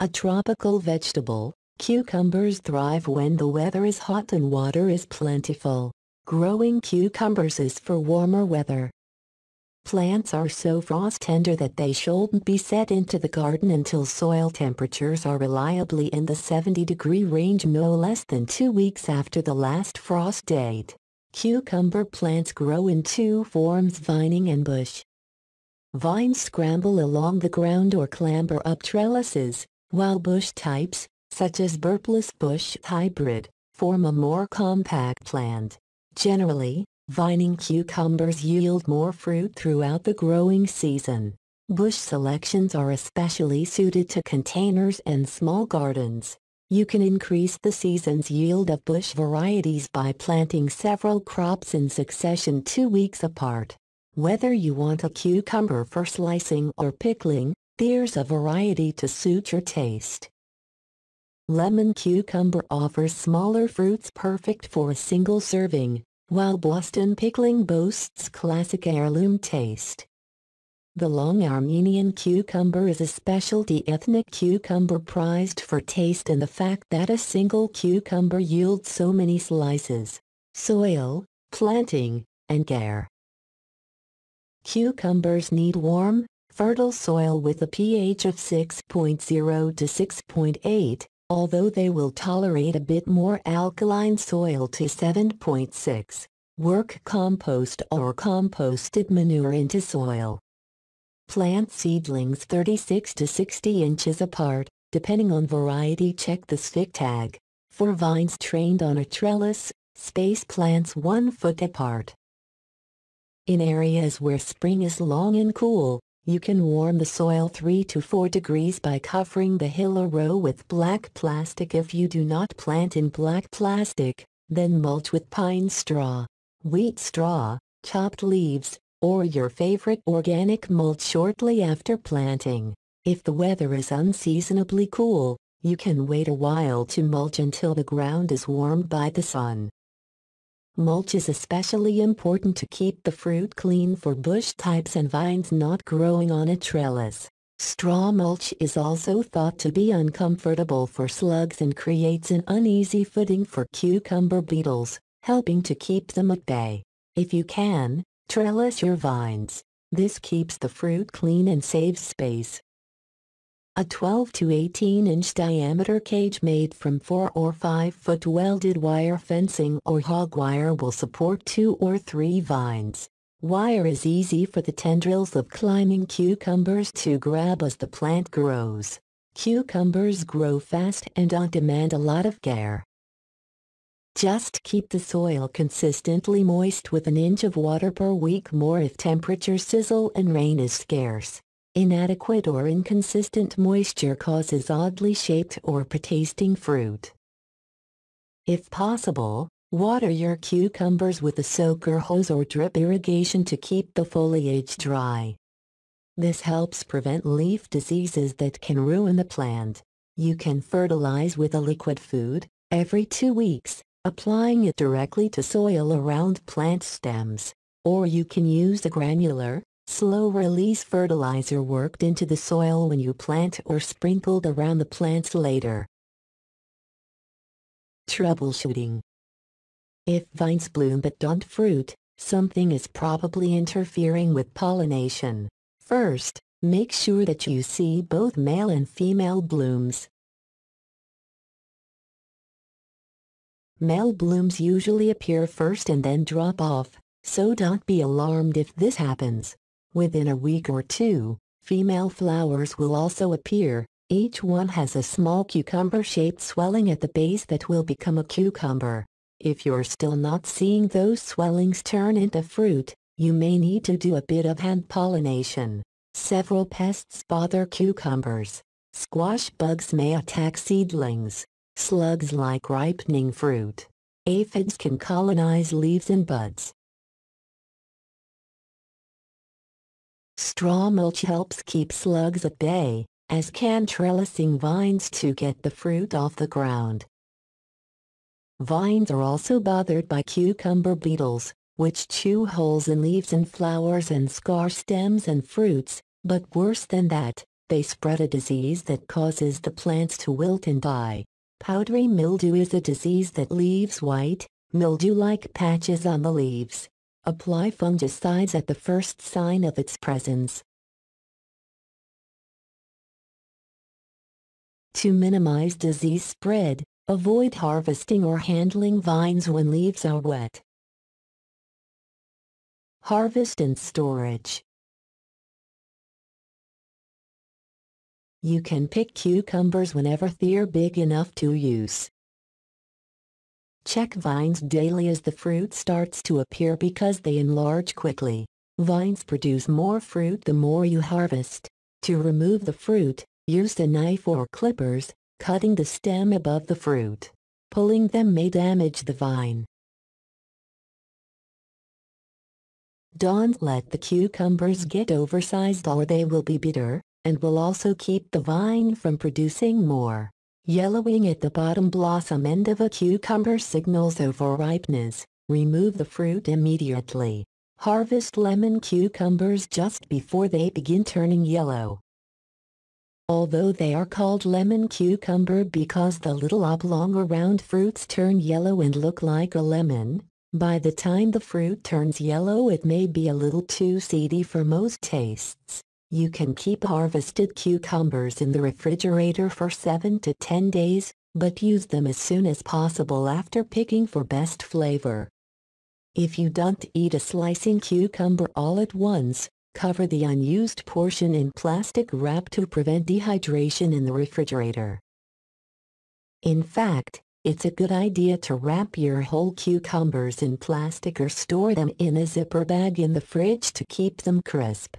A tropical vegetable, cucumbers thrive when the weather is hot and water is plentiful. Growing cucumbers is for warmer weather. Plants are so frost tender that they shouldn't be set into the garden until soil temperatures are reliably in the 70-degree range no less than 2 weeks after the last frost date. Cucumber plants grow in two forms: vining and bush. Vines scramble along the ground or clamber up trellises, while bush types, such as Burpless bush hybrid, form a more compact plant. Generally, vining cucumbers yield more fruit throughout the growing season. Bush selections are especially suited to containers and small gardens. You can increase the season's yield of bush varieties by planting several crops in succession 2 weeks apart. Whether you want a cucumber for slicing or pickling, there's a variety to suit your taste. Lemon cucumber offers smaller fruits perfect for a single serving, while Boston pickling boasts classic heirloom taste. The long Armenian cucumber is a specialty ethnic cucumber prized for taste and the fact that a single cucumber yields so many slices. Soil, planting, and care. Cucumbers need warm, fertile soil with a pH of 6.0 to 6.8, although they will tolerate a bit more alkaline soil to 7.6. Work compost or composted manure into soil. Plant seedlings 36 to 60 inches apart, depending on variety. Check the stick tag. For vines trained on a trellis, space plants 1 foot apart. In areas where spring is long and cool, you can warm the soil 3 to 4 degrees by covering the hill or row with black plastic. If you do not plant in black plastic, then mulch with pine straw, wheat straw, chopped leaves, or your favorite organic mulch shortly after planting. If the weather is unseasonably cool, you can wait a while to mulch until the ground is warmed by the sun. Mulch is especially important to keep the fruit clean for bush types and vines not growing on a trellis. Straw mulch is also thought to be uncomfortable for slugs and creates an uneasy footing for cucumber beetles, helping to keep them at bay. If you can, trellis your vines. This keeps the fruit clean and saves space. A 12 to 18-inch diameter cage made from 4 or 5 foot welded wire fencing or hog wire will support 2 or 3 vines. Wire is easy for the tendrils of climbing cucumbers to grab as the plant grows. Cucumbers grow fast and demand a lot of care. Just keep the soil consistently moist with an inch of water per week more if temperature sizzle and rain is scarce. Inadequate or inconsistent moisture causes oddly shaped or poor-tasting fruit. If possible, water your cucumbers with a soaker hose or drip irrigation to keep the foliage dry. This helps prevent leaf diseases that can ruin the plant. You can fertilize with a liquid food every 2 weeks, applying it directly to soil around plant stems, or you can use a granular, slow-release fertilizer worked into the soil when you plant or sprinkled around the plants later. Troubleshooting. If vines bloom but don't fruit, something is probably interfering with pollination. First, make sure that you see both male and female blooms. Male blooms usually appear first and then drop off, so don't be alarmed if this happens. Within a week or 2, female flowers will also appear. Each one has a small cucumber-shaped swelling at the base that will become a cucumber. If you're still not seeing those swellings turn into fruit, you may need to do a bit of hand pollination. Several pests bother cucumbers. Squash bugs may attack seedlings. Slugs like ripening fruit. Aphids can colonize leaves and buds. Straw mulch helps keep slugs at bay, as can trellising vines to get the fruit off the ground. Vines are also bothered by cucumber beetles, which chew holes in leaves and flowers and scar stems and fruits, but worse than that, They spread a disease that causes the plants to wilt and die. Powdery mildew is a disease that leaves white, mildew-like patches on the leaves. Apply fungicides at the first sign of its presence. To minimize disease spread, avoid harvesting or handling vines when leaves are wet. Harvest and storage. You can pick cucumbers whenever they're big enough to use. Check vines daily as the fruit starts to appear because they enlarge quickly. Vines produce more fruit the more you harvest. To remove the fruit, use a knife or clippers, cutting the stem above the fruit. Pulling them may damage the vine. Don't let the cucumbers get oversized or they will be bitter, and will also keep the vine from producing more. Yellowing at the bottom blossom end of a cucumber signals overripeness. Remove the fruit immediately. Harvest lemon cucumbers just before they begin turning yellow. Although they are called lemon cucumber because the little oblong or round fruits turn yellow and look like a lemon, by the time the fruit turns yellow it may be a little too seedy for most tastes. You can keep harvested cucumbers in the refrigerator for 7 to 10 days, but use them as soon as possible after picking for best flavor. If you don't eat a slicing cucumber all at once, cover the unused portion in plastic wrap to prevent dehydration in the refrigerator. In fact, it's a good idea to wrap your whole cucumbers in plastic or store them in a zipper bag in the fridge to keep them crisp.